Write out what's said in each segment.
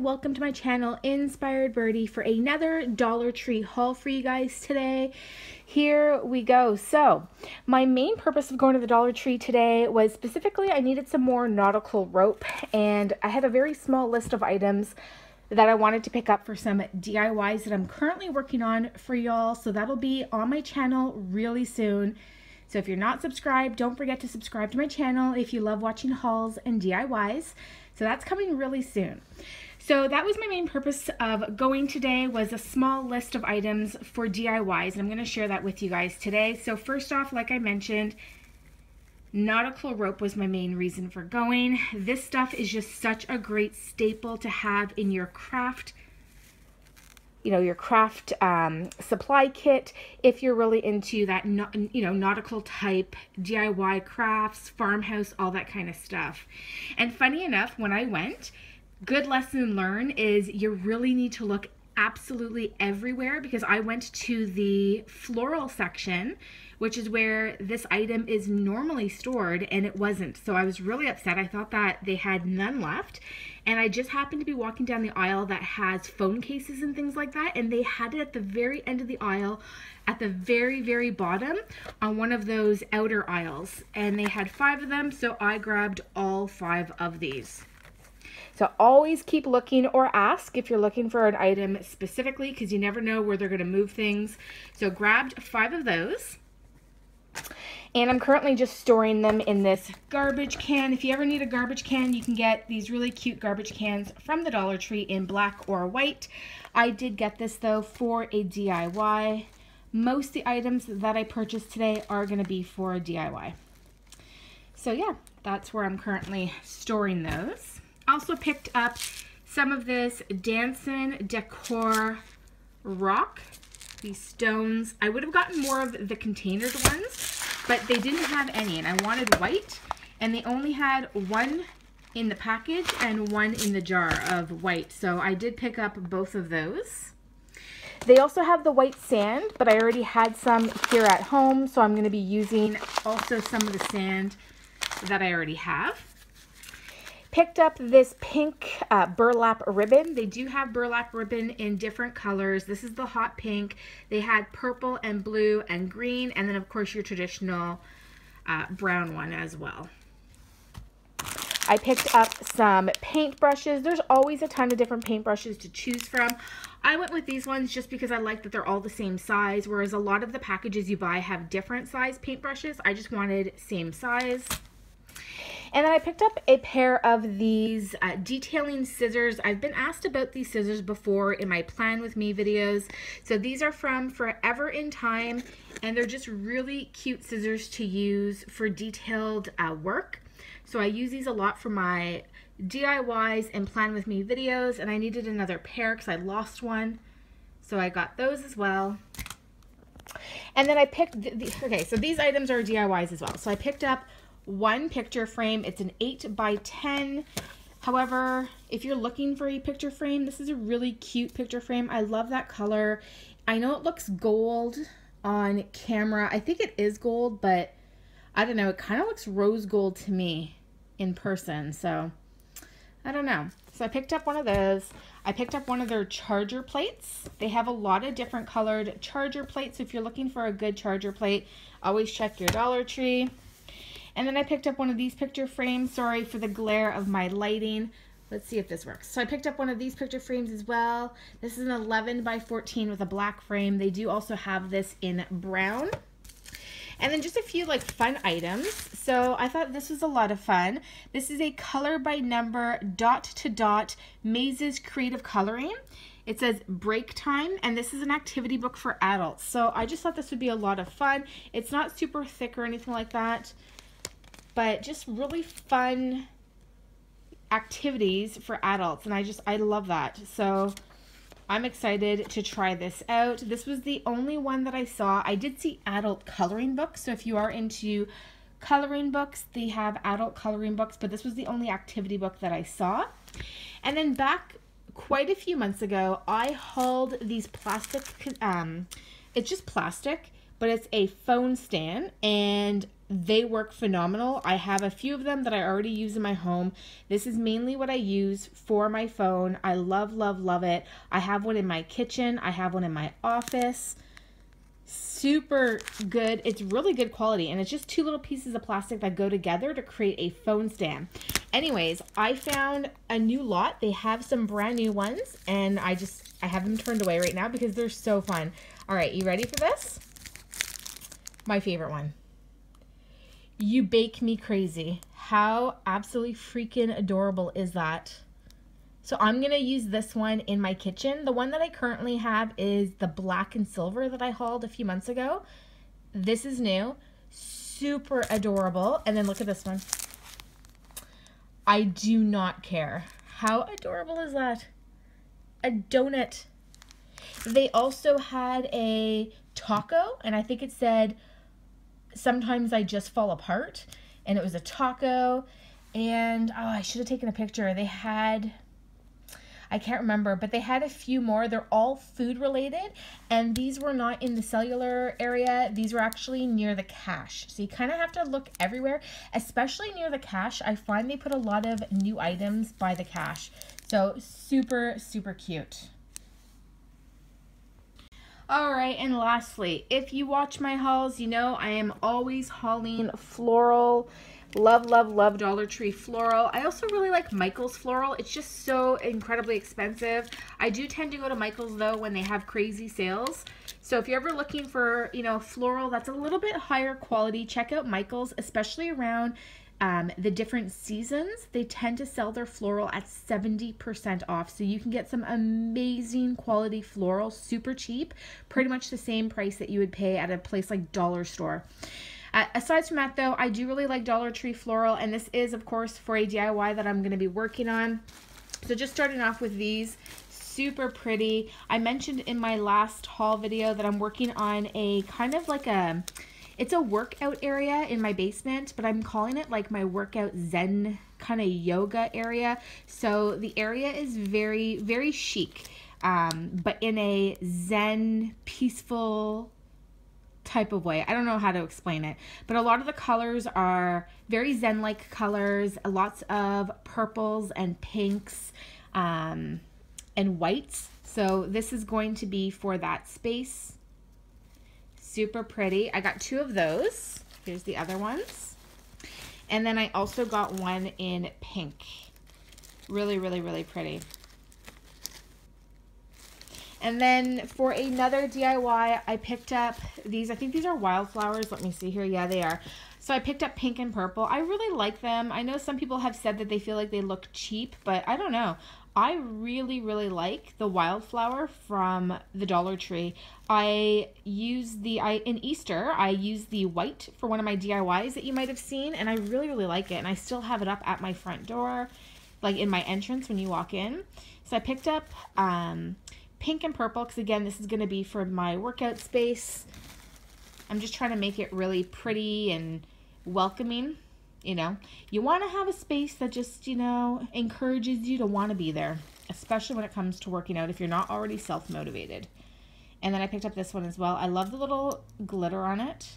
welcome to my channel Inspired Birdie for another Dollar Tree haul for you guys today. Here we go. So my main purpose of going to the Dollar Tree today was specifically I needed some more nautical rope, and I had a very small list of items that I wanted to pick up for some DIYs that I'm currently working on for y'all. So that'll be on my channel really soon. So if you're not subscribed, don't forget to subscribe to my channel if you love watching hauls and DIYs. So that's coming really soon. So that was my main purpose of going today, was a small list of items for DIYs. And I'm going to share that with you guys today. So first off, like I mentioned, nautical rope was my main reason for going. This stuff is just such a great staple to have in your craft, your craft supply kit if you're really into that, nautical type DIY crafts, farmhouse, all that kind of stuff. And funny enough, when I went, good lesson learned is you really need to look absolutely everywhere, because I went to the floral section, which is where this item is normally stored, and it wasn't. So I was really upset. I thought that they had none left, and I just happened to be walking down the aisle that has phone cases and things like that, and they had it at the very end of the aisle, at the very, very bottom on one of those outer aisles, and they had 5 of them, so I grabbed all 5 of these. So always keep looking, or ask if you're looking for an item specifically, because you never know where they're going to move things. So grabbed 5 of those. And I'm currently just storing them in this garbage can. If you ever need a garbage can, you can get these really cute garbage cans from the Dollar Tree in black or white. I did get this though for a DIY. Most of the items that I purchased today are going to be for a DIY. So yeah, that's where I'm currently storing those. Also picked up some of this Danson Decor rock, these stones. I would have gotten more of the containered ones, but they didn't have any, and I wanted white, and they only had 1 in the package and 1 in the jar of white, so I did pick up both of those. They also have the white sand, but I already had some here at home, so I'm going to be using also some of the sand that I already have. Picked up this pink burlap ribbon. They do have burlap ribbon in different colors. This is the hot pink. They had purple and blue and green, and then of course your traditional brown one as well. I picked up some paint brushes. There's always a ton of different paint brushes to choose from. I went with these ones just because I like that they're all the same size, whereas a lot of the packages you buy have different size paint brushes. I just wanted same size. And then I picked up a pair of these detailing scissors. I've been asked about these scissors before in my Plan With Me videos. So these are from Forever in Time, and they're just really cute scissors to use for detailed work. So I use these a lot for my DIYs and Plan With Me videos, and I needed another pair because I lost one. So I got those as well. And then I picked, okay, so these items are DIYs as well. So I picked up one picture frame. It's an 8 by 10. However, if you're looking for a picture frame, this is a really cute picture frame. I love that color. I know it looks gold on camera. I think it is gold, but I don't know. It kind of looks rose gold to me in person. So I don't know. So I picked up one of those. I picked up one of their charger plates. They have a lot of different colored charger plates. So if you're looking for a good charger plate, always check your Dollar Tree. And then I picked up one of these picture frames. Sorry for the glare of my lighting. Let's see if this works. So I picked up one of these picture frames as well. This is an 11 by 14 with a black frame. They do also have this in brown. And then just a few fun items. So I thought this was a lot of fun. This is a color by number dot to dot mazes creative coloring. It says break time, and this is an activity book for adults. So I just thought this would be a lot of fun. It's not super thick or anything like that, but just really fun activities for adults, and I love that. So I'm excited to try this out. This was the only one that I saw. I did see adult coloring books, so if you are into coloring books, they have adult coloring books, but this was the only activity book that I saw. And then back quite a few months ago, I hauled these plastic, it's just plastic, but it's a phone stand, and They work phenomenal. I have a few of them that I already use in my home. This is mainly what I use for my phone. I love, love, love it. I have one in my kitchen. I have one in my office. Super good. It's really good quality, and it's just two little pieces of plastic that go together to create a phone stand. Anyways, I found a new lot. They have some brand new ones, and I have them turned away right now because they're so fun. All right, you ready for this? My favorite one. You bake me crazy. How absolutely freaking adorable is that? So I'm going to use this one in my kitchen. The one that I currently have is the black and silver that I hauled a few months ago. This is new. Super adorable. And then look at this one. I do not care. How adorable is that? A donut. They also had a taco, and I think it said, "Sometimes I just fall apart." And it was a taco. And oh, I should have taken a picture. They had, I can't remember, but they had a few more. They're all food related, and these were not in the cellular area. These were actually near the cash. So you kind of have to look everywhere, especially near the cash. I find they put a lot of new items by the cash. So super, super cute. All right, and lastly, if you watch my hauls, you know I am always hauling floral. Love, love, love Dollar Tree floral. I also really like Michael's floral. It's just so incredibly expensive. I do tend to go to Michael's though when they have crazy sales. So if you're ever looking for, you know, floral that's a little bit higher quality, check out Michael's, especially around the different seasons. They tend to sell their floral at 70% off. So you can get some amazing quality floral, super cheap, pretty much the same price that you would pay at a place like Dollar Store. Aside from that, though, I do really like Dollar Tree floral, and this is, of course, for a DIY that I'm going to be working on. So just starting off with these, super pretty. I mentioned in my last haul video that I'm working on a kind of like a, it's a workout area in my basement, but I'm calling it like my workout zen kind of yoga area. So the area is very, very chic, but in a zen, peaceful type of way. I don't know how to explain it, but a lot of the colors are very zen-like colors, lots of purples and pinks and whites. So this is going to be for that space. Super pretty. I got two of those. Here's the other ones. And then I also got one in pink. Really, really, really pretty. And then for another DIY, I picked up these. I think these are wildflowers. Let me see here. Yeah, they are. So I picked up pink and purple. I really like them. I know some people have said that they feel like they look cheap, but I don't know. I really, really like the wildflower from the Dollar Tree. In Easter, I used the white for one of my DIYs that you might have seen, and I really, really like it. And I still have it up at my front door, like in my entrance when you walk in. So I picked up pink and purple, because again, this is going to be for my workout space. I'm just trying to make it really pretty and welcoming. You know, you want to have a space that just, you know, encourages you to want to be there, especially when it comes to working out if you're not already self-motivated. And then I picked up this one as well. I love the little glitter on it.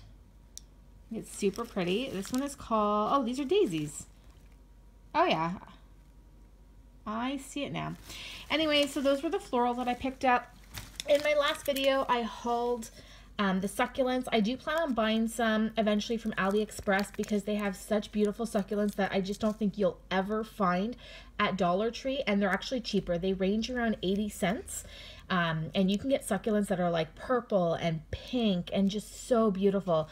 It's super pretty. This one is called, oh, these are daisies. Oh yeah, I see it now. Anyway, so those were the floral that I picked up. In my last video, I hauled the succulents. I do plan on buying some eventually from AliExpress because they have such beautiful succulents that I just don't think you'll ever find at Dollar Tree, and they're actually cheaper. They range around 80 cents. And you can get succulents that are like purple and pink and just so beautiful.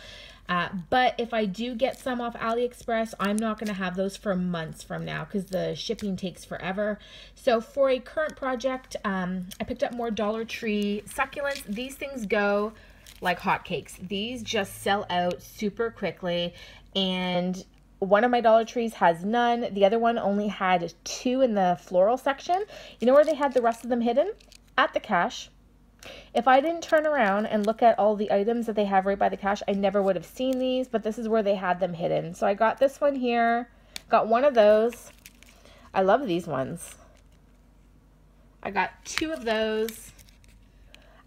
But if I do get some off AliExpress, I'm not going to have those for months from now because the shipping takes forever. So for a current project, I picked up more Dollar Tree succulents. These things go like hotcakes. These just sell out super quickly, and one of my Dollar Trees has none. The other one only had 2 in the floral section. You know where they had the rest of them hidden? At the cash. If I didn't turn around and look at all the items that they have right by the cash, I never would have seen these, but this is where they had them hidden. So I got this one here, got one of those. I love these ones. I got 2 of those.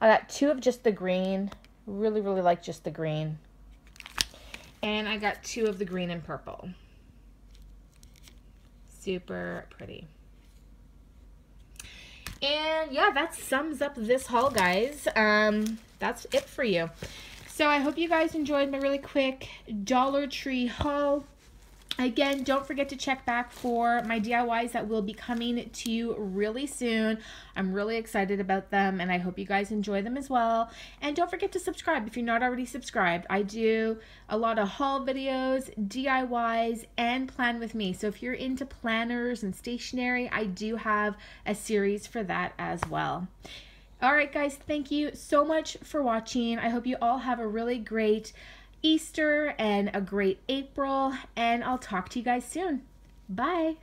I got 2 of just the green. Really, really like just the green. And I got 2 of the green and purple. Super pretty. And yeah, that sums up this haul, guys. That's it for you. So I hope you guys enjoyed my really quick Dollar Tree haul. Again, don't forget to check back for my DIYs that will be coming to you really soon. I'm really excited about them, and I hope you guys enjoy them as well. And don't forget to subscribe if you're not already subscribed. I do a lot of haul videos, DIYs, and plan with me. So if you're into planners and stationery, I do have a series for that as well. All right, guys, thank you so much for watching. I hope you all have a really great Easter and a great April, and I'll talk to you guys soon. Bye.